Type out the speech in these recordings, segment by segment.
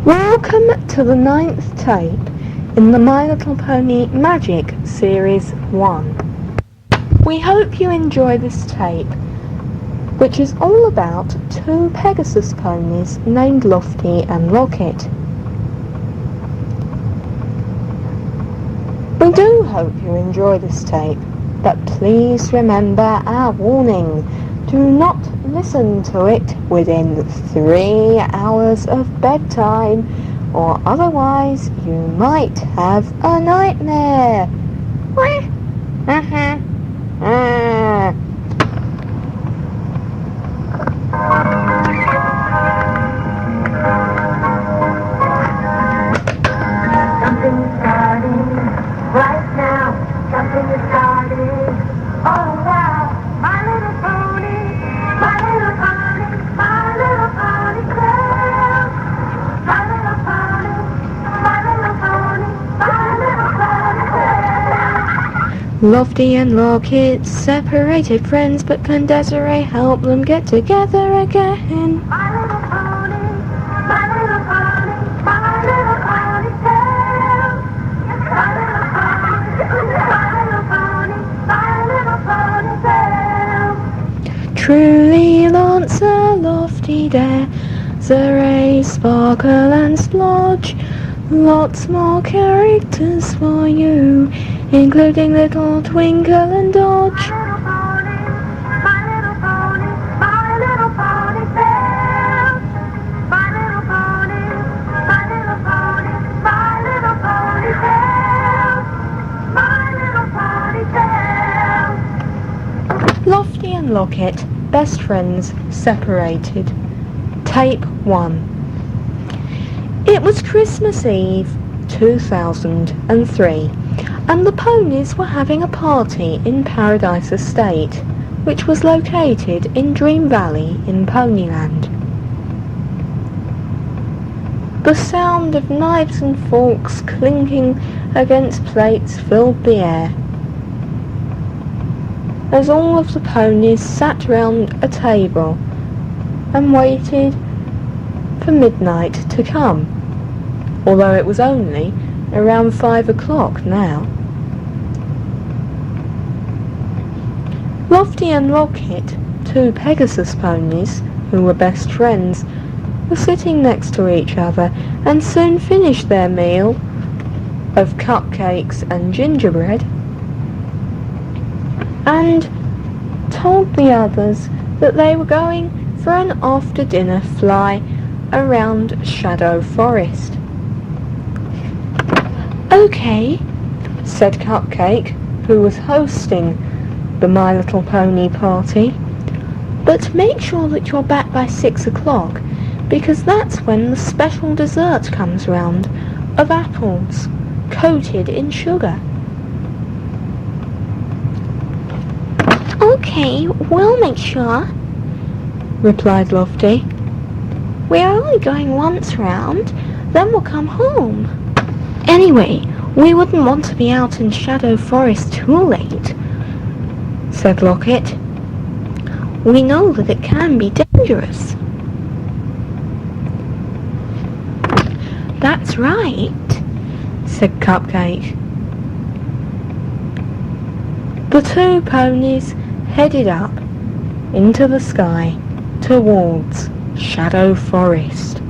Welcome to the 9th tape in the My Little Pony Magic Series 1. We hope you enjoy this tape, which is all about two Pegasus ponies named Lofty and Locket. We do hope you enjoy this tape, but please remember our warning. Do not listen to it within 3 hours of bedtime, or otherwise you might have a nightmare. Something is starting right now. Something is starting. Oh wow, my little pony, my little pony, my little pony girl. My little pony, my little pony, my little pony girl. Lofty and Locket separated friends, but can Desiree help them get together again? My little pony, my little pony, my little pony girl. My little pony, my little pony girl. Truly, Lancer, Lofty, Desiree, Sparkle and Splodge. Lots more characters for you, including little Twinkle and Dodge. My little pony, my little pony girl. My little pony, my little pony, my little pony girl. My little pony girl. Lofty and Locket, best friends, separated. Tape 1. It was Christmas Eve, 2003, and the ponies were having a party in Paradise Estate, which was located in Dream Valley in Ponyland. The sound of knives and forks clinking against plates filled the air, as all of the ponies sat round a table and waited for midnight to come, although it was only around 5 o'clock now. Lofty and Locket, two Pegasus ponies who were best friends, were sitting next to each other and soon finished their meal of cupcakes and gingerbread and told the others that they were going for an after-dinner fly around Shadow Forest. "Okay," said Cupcake, who was hosting the My Little Pony party, "but make sure that you're back by 6 o'clock, because that's when the special dessert comes round of apples coated in sugar." "Okay, we'll make sure," replied Lofty. "We're only going once round, then we'll come home. Anyway, we wouldn't want to be out in Shadow Forest too late," said Locket. "We know that it can be dangerous." "That's right," said Cupcake. The two ponies headed up into the sky towards Shadow Forest.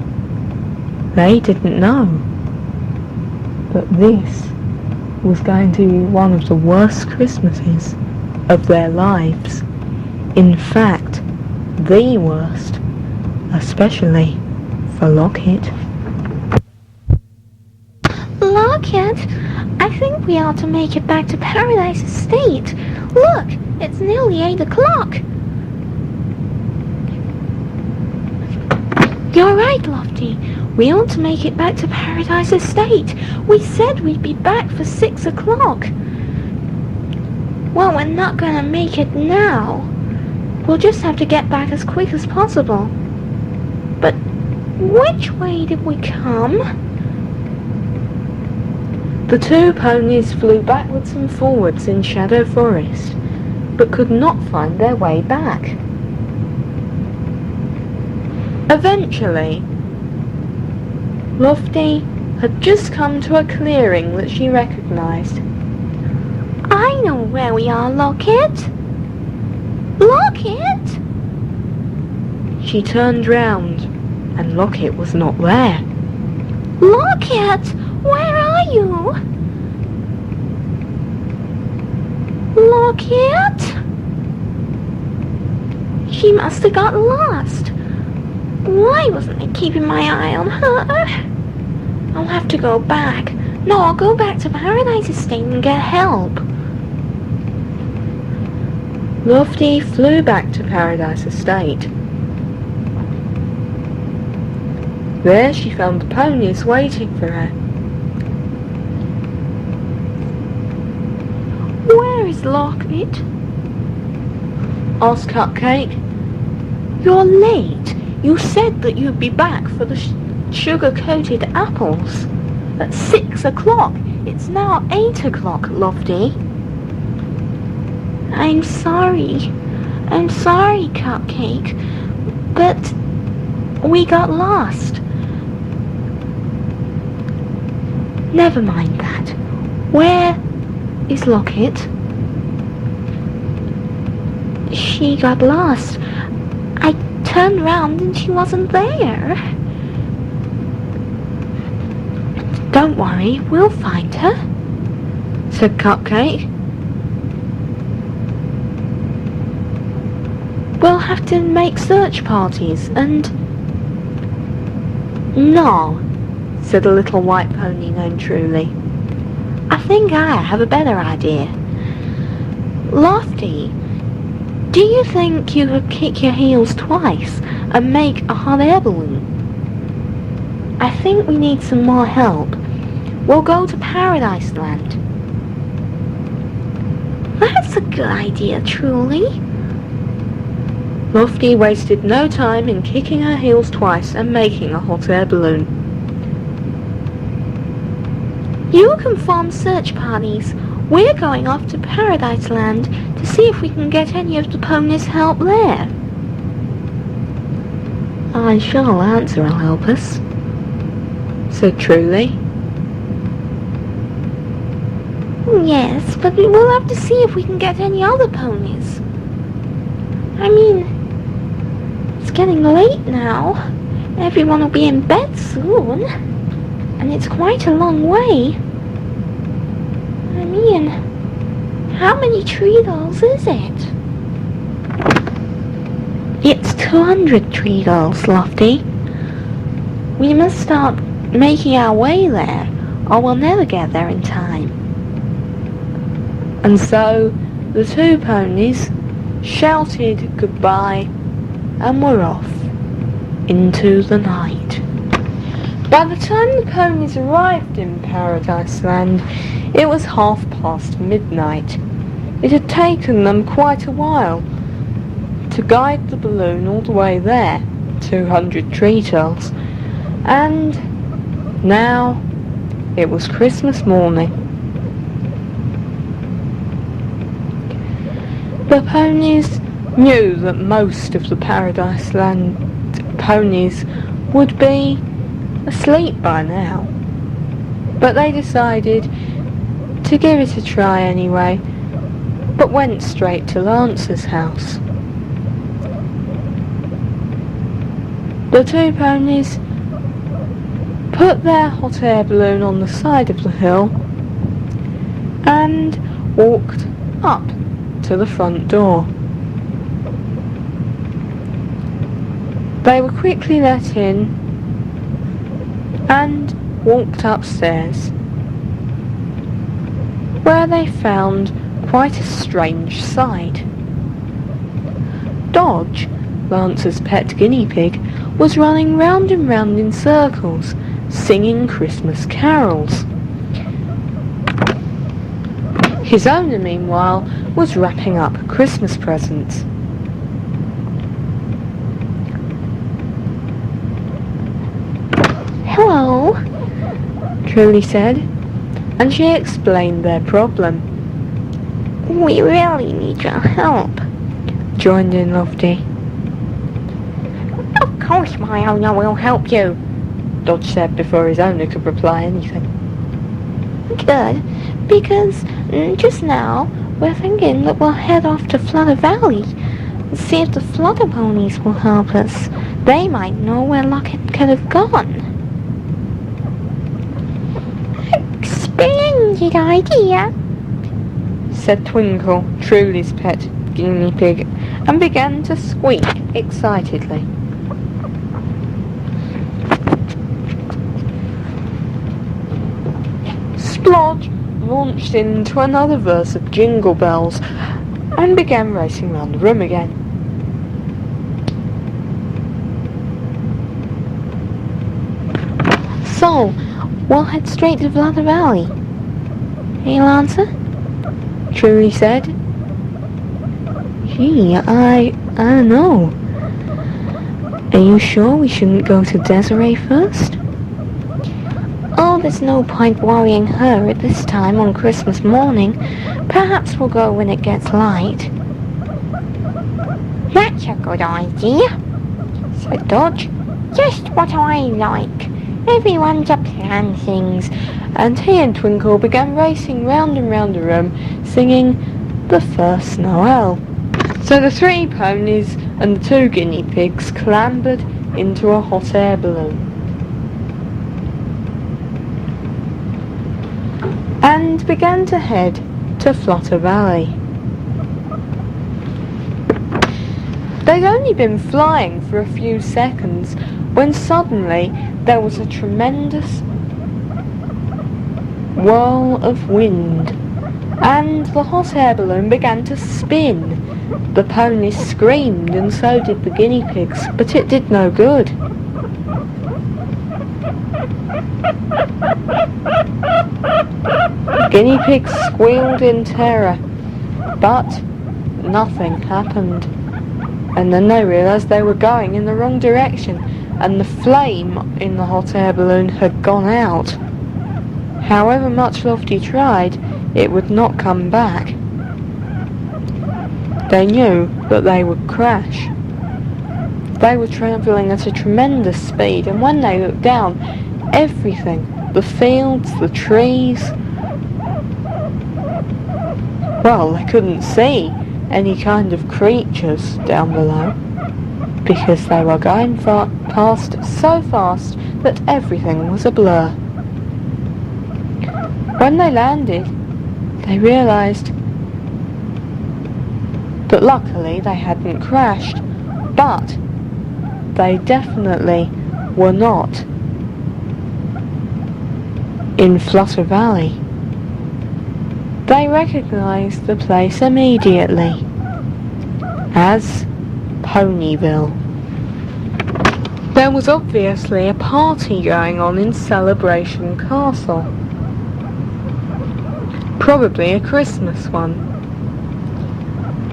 They didn't know that this was going to be one of the worst Christmases of their lives. In fact, the worst, especially for Locket. "Locket, I think we ought to make it back to Paradise Estate. Look, it's nearly 8 o'clock. "You're right, Lofty. We ought to make it back to Paradise Estate. We said we'd be back for 6 o'clock. "Well, we're not gonna make it now. We'll just have to get back as quick as possible. But which way did we come?" The two ponies flew backwards and forwards in Shadow Forest, but could not find their way back. Eventually, Lofty had just come to a clearing that she recognised. I know where we are, Locket! Locket! She turned round, and Locket was not there. Locket! Where are you? Locket? She must have got lost. Why wasn't I keeping my eye on her? I'll have to go back. No, I'll go back to Paradise Estate and get help. Lofty flew back to Paradise Estate. There she found the ponies waiting for her. Where is Locket? Asked Cupcake. You're late. You said that you'd be back for the sugar-coated apples at 6 o'clock. It's now 8 o'clock, Lofty. I'm sorry, Cupcake, but we got lost. Never mind that. Where is Locket? She got lost. I turned round and she wasn't there. Don't worry, we'll find her, said Cupcake. We'll have to make search parties and... No, said a little white pony named Truly. I think I have a better idea. Lofty, do you think you could kick your heels twice and make a hot air balloon? I think we need some more help. We'll go to Paradise Land. That's a good idea, Truly. Lofty wasted no time in kicking her heels twice and making a hot air balloon. You can form search parties. We're going off to Paradise Land to see if we can get any of the ponies' help there. I'm sure Answer will help us, said Truly. Yes, but we'll have to see if we can get any other ponies. I mean, it's getting late now. Everyone will be in bed soon. And it's quite a long way. I mean, how many tree dolls is it? It's 200 tree dolls, Lofty. We must start making our way there, or we'll never get there in time. And so, the two ponies shouted goodbye and were off into the night. By the time the ponies arrived in Paradise Land, it was midnight. It had taken them quite a while to guide the balloon all the way there, 200 tree dolls, and now it was Christmas morning. The ponies knew that most of the Paradise Land ponies would be asleep by now, but they decided to give it a try anyway, but went straight to Lance's house. The two ponies put their hot air balloon on the side of the hill and walked up to the front door. They were quickly let in and walked upstairs, where they found quite a strange sight. Dodge, Lance's pet guinea pig, was running round and round in circles, singing Christmas carols. His owner, meanwhile, was wrapping up Christmas presents. Hello, Truly said, and she explained their problem. We really need your help, joined in Lofty. Of course my owner will help you, Dodge said before his owner could reply anything. Good, because just now we're thinking that we'll head off to Flutter Valley and see if the Flutter ponies will help us. They might know where Locket could have gone. Splendid idea, said Twinkle, Truly's pet guinea pig, and began to squeak excitedly. Splodge launched into another verse of Jingle Bells and began racing round the room again. So, we'll head straight to Flutter Valley. Eh, Lancer? Truly said. Gee, I don't know. Are you sure we shouldn't go to Desiree first? Oh, there's no point worrying her at this time on Christmas morning. Perhaps we'll go when it gets light. That's a good idea, said Dodge. Just what I like. Everyone to plan things. And he and Twinkle began racing round and round the room, singing The First Noel. So the 3 ponies and the 2 guinea pigs clambered into a hot air balloon and began to head to Flutter Valley. They'd only been flying for a few seconds when suddenly there was a tremendous whirl of wind, and the hot air balloon began to spin. The ponies screamed, and so did the guinea pigs, but it did no good. The guinea pigs squealed in terror, but nothing happened. And then they realised they were going in the wrong direction, and the flame in the hot air balloon had gone out. However much Lofty tried, it would not come back. They knew that they would crash. They were travelling at a tremendous speed, and when they looked down, everything, the fields, the trees, well, they couldn't see any kind of creatures down below, because they were going past so fast that everything was a blur. When they landed, they realised that luckily they hadn't crashed, but they definitely were not in Flutter Valley. They recognised the place immediately as Ponyville. There was obviously a party going on in Celebration Castle. Probably a Christmas one.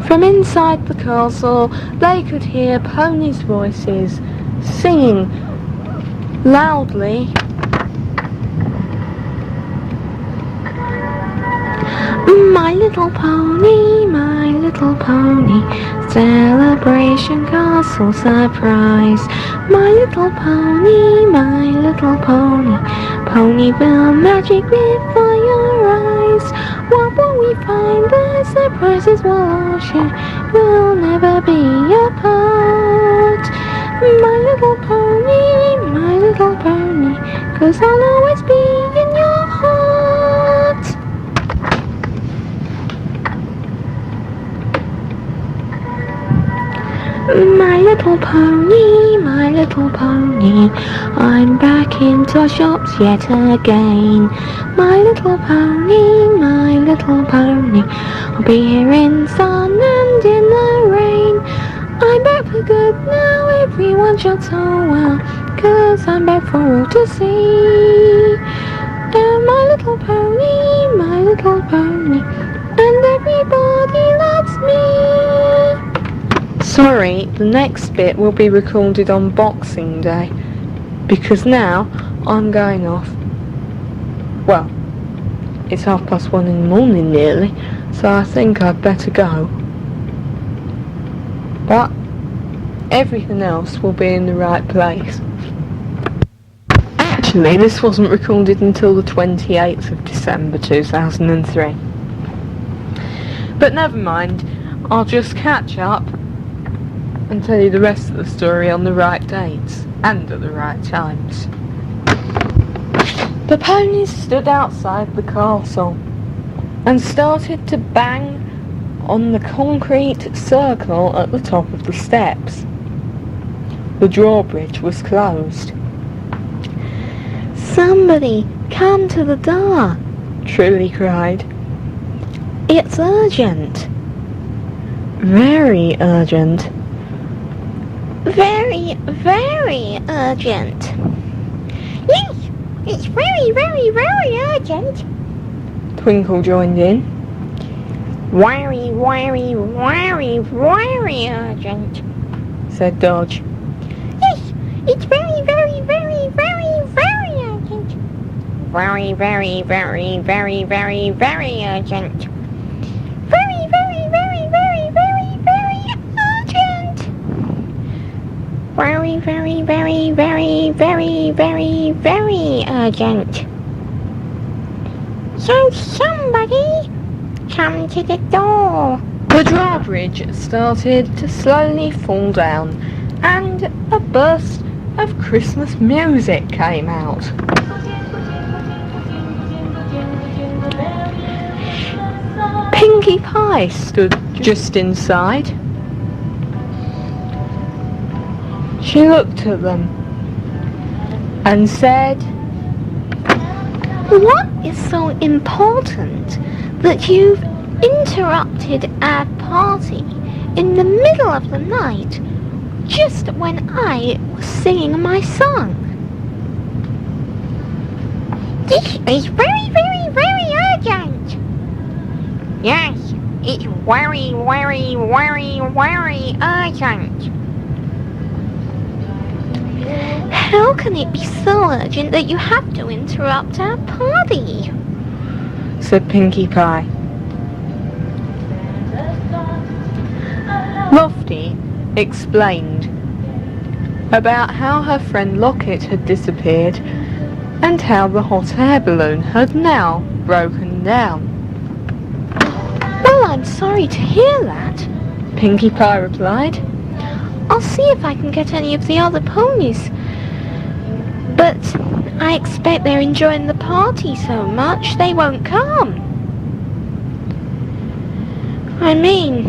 From inside the castle, they could hear ponies' voices singing loudly, my little pony, Celebration Castle surprise. My little pony, Ponyville magic before your eyes. What will we find? The surprises will all share. We'll never be apart. My little pony, 'cause I'll always be in your heart. My little pony, I'm back in toy shops yet again. My little pony, I'll be here in sun and in the rain. I'm back for good now, everyone shout so well, 'cause I'm back for all to see. And my little pony, and everybody loves me. Sorry, the next bit will be recorded on Boxing Day, because now I'm going off. Well, it's 1:30 in the morning nearly, so I think I'd better go. But everything else will be in the right place. Actually, this wasn't recorded until the 28th of December 2003. But never mind, I'll just catch up and tell you the rest of the story on the right dates and at the right times. The ponies stood outside the castle and started to bang on the concrete circle at the top of the steps. The drawbridge was closed. Somebody come to the door, Truly cried. it's urgent. Very urgent. Very, very urgent. Yes, it's very, very, very urgent. Twinkle joined in. Very, very, very, very urgent. Said Dodge. Yes, it's very, very, very, very, very urgent. Very, very, very, very, very, very urgent. Very, very, very, very, very, very urgent. Very, very, very, very, very, very, very urgent. So somebody come to the door. The drawbridge started to slowly fall down, and a burst of Christmas music came out. Pinkie Pie stood just inside. She looked at them and said, What is so important that you've interrupted our party in the middle of the night just when I was singing my song? This is very, very, very urgent. Yes, it's very, very, very, very urgent. How can it be so urgent that you have to interrupt our party? said Pinkie Pie. Lofty explained about how her friend Locket had disappeared and how the hot air balloon had now broken down. Well, I'm sorry to hear that, Pinkie Pie replied. I'll see if I can get any of the other ponies. But I expect they're enjoying the party so much they won't come. I mean,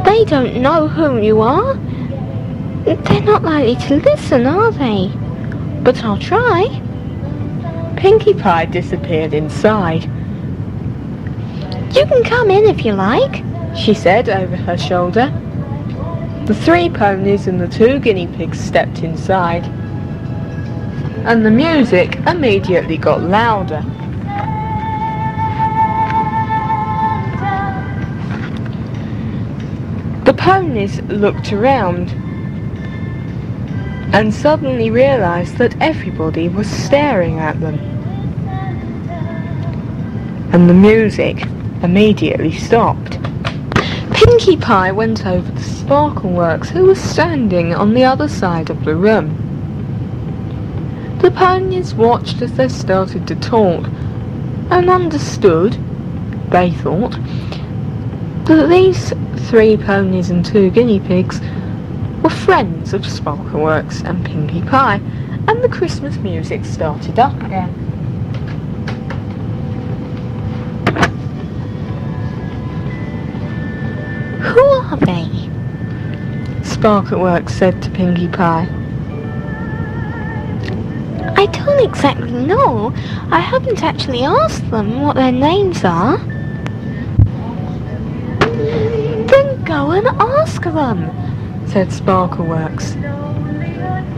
they don't know who you are. They're not likely to listen, are they? But I'll try. Pinkie Pie disappeared inside. You can come in if you like, She said over her shoulder. The 3 ponies and the 2 guinea pigs stepped inside, and the music immediately got louder. The ponies looked around and suddenly realised that everybody was staring at them, and the music immediately stopped. Pinkie Pie went over to Sparkleworks, who was standing on the other side of the room. The ponies watched as they started to talk and understood, they thought, that these 3 ponies and 2 guinea pigs were friends of Sparkleworks and Pinkie Pie, and the Christmas music started up again. Who are they? Sparkleworks said to Pinkie Pie. I don't exactly know. I haven't actually asked them what their names are. Then go and ask them, said Sparkleworks.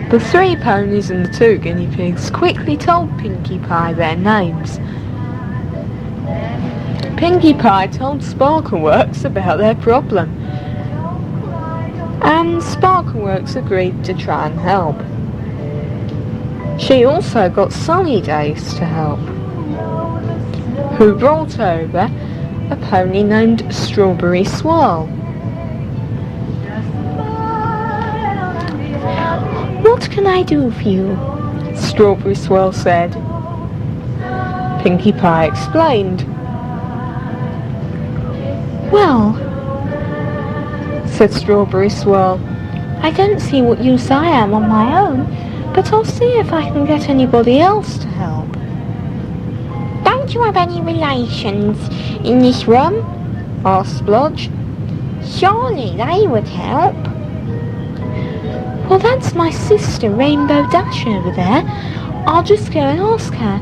The 3 ponies and the 2 guinea pigs quickly told Pinkie Pie their names. Pinkie Pie told Sparkleworks about their problem, and Sparkleworks agreed to try and help. She also got Sunny Days to help, who brought over a pony named Strawberry Swirl. What can I do for you? Strawberry Swirl said. Pinkie Pie explained. Well, Said Strawberry Swirl. I don't see what use I am on my own, but I'll see if I can get anybody else to help. Don't you have any relations in this room? Asked Splodge. Surely they would help. Well, that's my sister, Rainbow Dash, over there. I'll just go and ask her.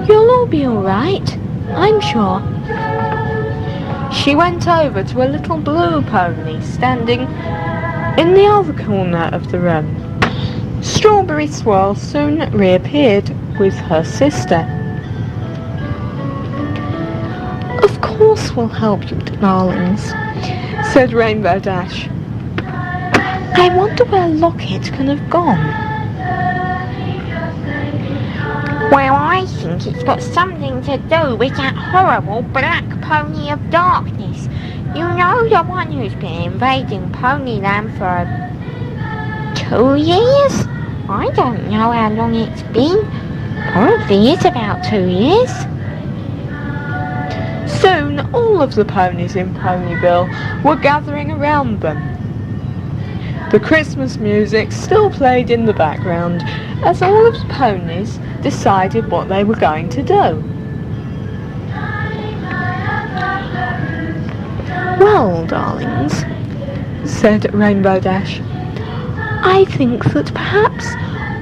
You'll all be alright, I'm sure. She went over to a little blue pony standing in the other corner of the room. Strawberry Swirl soon reappeared with her sister. Of course we'll help you, darlings, said Rainbow Dash. I wonder where Locket can have gone. Well, I think it's got something to do with that horrible black pony of darkness. You know, the one who's been invading Ponyland for 2 years? I don't know how long it's been. Probably it's about 2 years. Soon all of the ponies in Ponyville were gathering around them. The Christmas music still played in the background as all of the ponies decided what they were going to do. Well, darlings, said Rainbow Dash, I think that perhaps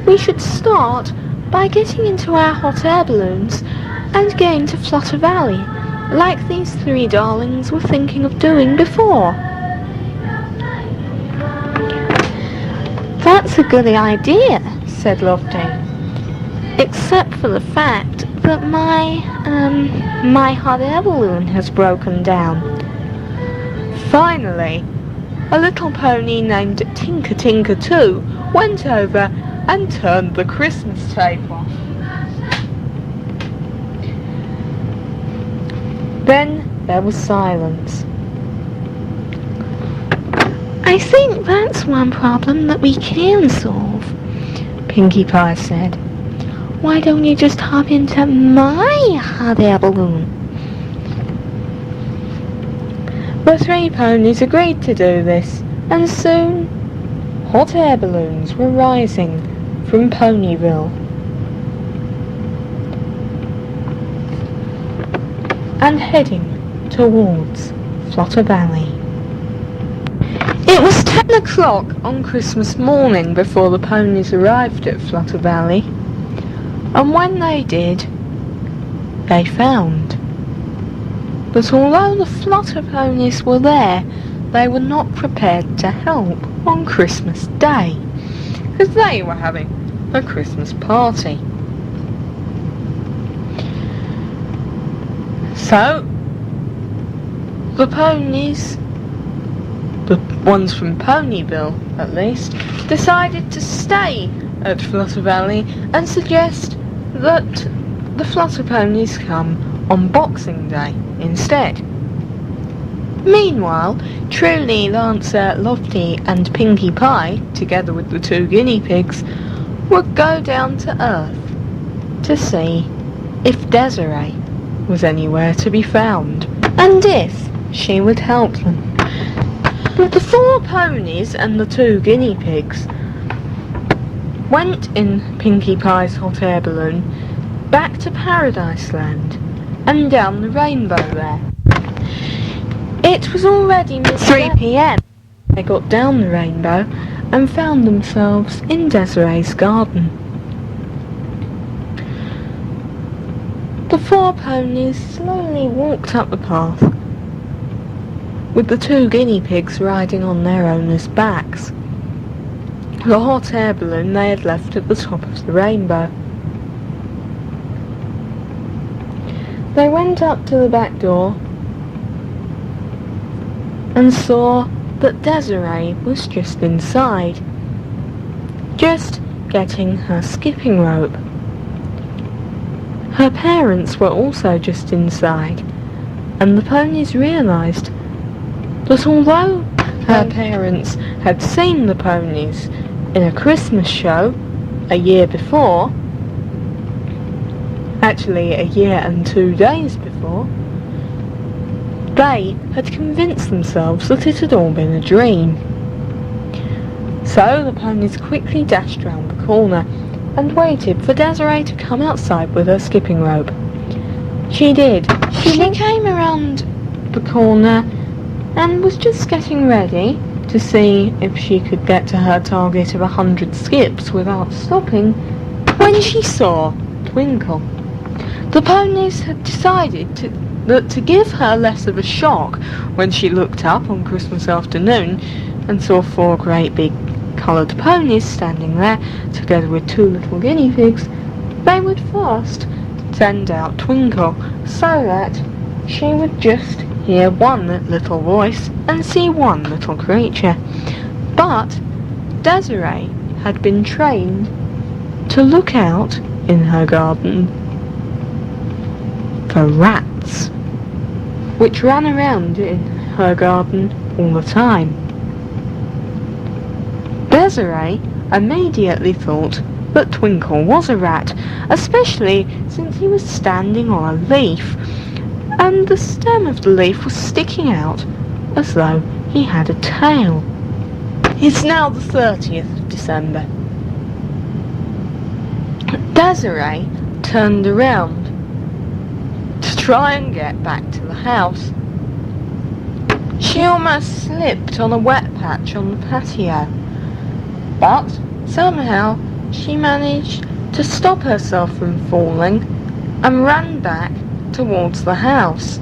we should start by getting into our hot air balloons and going to Flutter Valley, like these 3 darlings were thinking of doing before. That's a good idea, said Lofty. Except for the fact that my hot air balloon has broken down. Finally, a little pony named Tink-a-tink-a-too went over and turned the Christmas tape off. Then there was silence. I think that's one problem that we can solve, Pinkie Pie said. Why don't you just hop into my hot air balloon? The 3 ponies agreed to do this, and soon hot air balloons were rising from Ponyville. And heading towards Flutter Valley. It was 10 o'clock on Christmas morning before the ponies arrived at Flutter Valley, and when they did, they found that although the Flutter ponies were there, they were not prepared to help on Christmas Day, because they were having a Christmas party. So, the ponies, the ones from Ponyville at least, decided to stay at Flutter Valley and suggest that the Flutter ponies come on Boxing Day instead. Meanwhile, Truly, Lancer, Lofty and Pinkie Pie, together with the 2 guinea pigs, would go down to Earth to see if Desiree was anywhere to be found, and if she would help them. But the 4 ponies and the 2 guinea pigs went in Pinkie Pie's hot air balloon back to Paradise Land and down the rainbow there. It was already 3 p.m. They got down the rainbow and found themselves in Desiree's garden. The 4 ponies slowly walked up the path, with the 2 guinea pigs riding on their owners' backs. The hot air balloon they had left at the top of the rainbow. They went up to the back door and saw that Desiree was just inside, just getting her skipping rope. Her parents were also just inside, and the ponies realised that although her parents had seen the ponies in a Christmas show a year before, actually a year and 2 days before, they had convinced themselves that it had all been a dream. So the ponies quickly dashed round the corner and waited for Desiree to come outside with her skipping rope. She did. She came around the corner and was just getting ready to see if she could get to her target of 100 skips without stopping when she saw Twinkle. The ponies had decided to give her less of a shock when she looked up on Christmas afternoon and saw 4 great big coloured ponies standing there together with 2 little guinea pigs. They would first send out Twinkle so that she would just hear one little voice and see one little creature. But Desiree had been trained to look out in her garden for rats, which ran around in her garden all the time. Desiree immediately thought that Twinkle was a rat, especially since he was standing on a leaf, and the stem of the leaf was sticking out as though he had a tail. It's now the 30th of December. Desiree turned around to try and get back to the house. She almost slipped on a wet patch on the patio, but somehow she managed to stop herself from falling and ran back towards the house.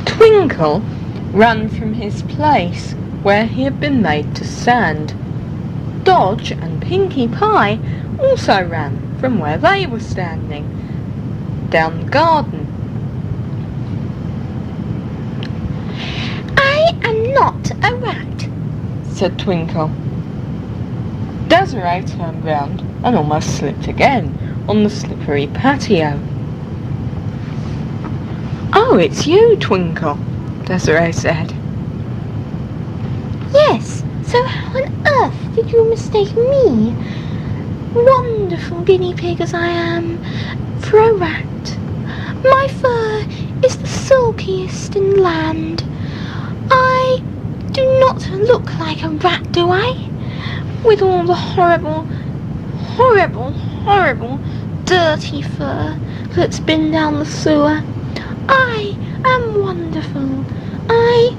Twinkle ran from his place where he had been made to stand. Dodge and Pinkie Pie also ran from where they were standing, down the garden. I am not a rat, said Twinkle. Desiree turned round and almost slipped again on the slippery patio. Oh, it's you, Twinkle, Desiree said. Yes, so how on earth did you mistake me, wonderful guinea pig as I am, for a rat? My fur is the silkiest in the land. I do not look like a rat, do I? With all the horrible, dirty fur that's been down the sewer. I am wonderful. I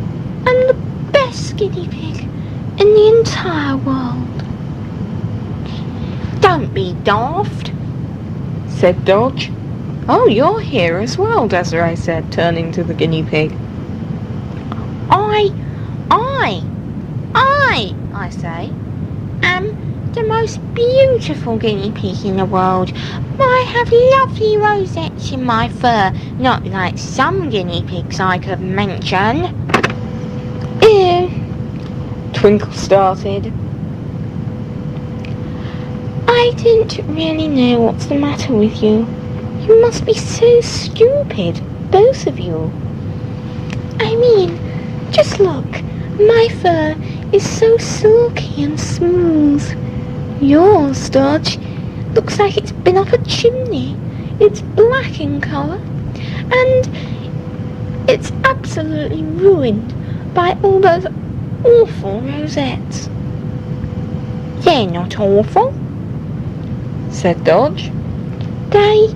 am the best guinea pig in the entire world. Don't be daft, said Dodge. Oh, you're here as well, Desiree said, turning to the guinea pig. I say, am the most beautiful guinea pig in the world. I have lovely rosettes in my fur, not like some guinea pigs I could mention. Ew, Twinkle started. I didn't really know what's the matter with you. You must be so stupid, both of you. I mean, just look, my fur is so silky and smooth. Yours, Dodge, looks like it's been up a chimney. It's black in colour, and it's absolutely ruined by all those awful rosettes. They're not awful, said Dodge. They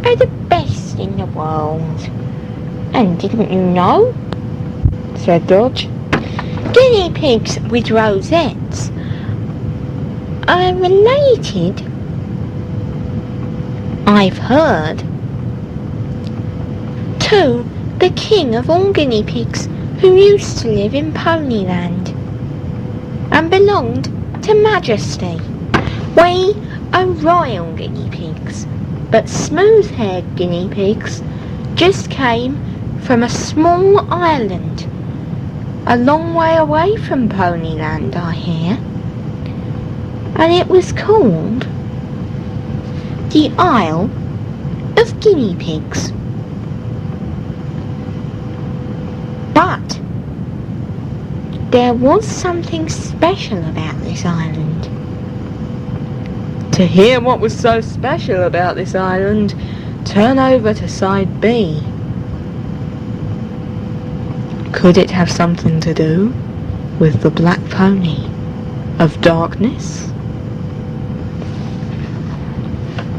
are the best in the world. And didn't you know, said Dodge, guinea pigs with rosettes are related, I've heard, to the king of all guinea pigs who used to live in Ponyland and belonged to Majesty. We are royal guinea pigs, but smooth-haired guinea pigs just came from a small island a long way away from Ponyland, I hear, and it was called the Isle of Guinea Pigs. But there was something special about this island. To hear what was so special about this island, turn over to side B. Could it have something to do with the black pony of darkness?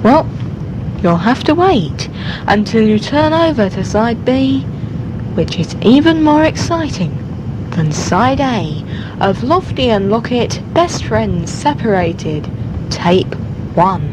Well, you'll have to wait until you turn over to side B, which is even more exciting than side A of Lofty and Locket, Best Friends Separated, Tape 1.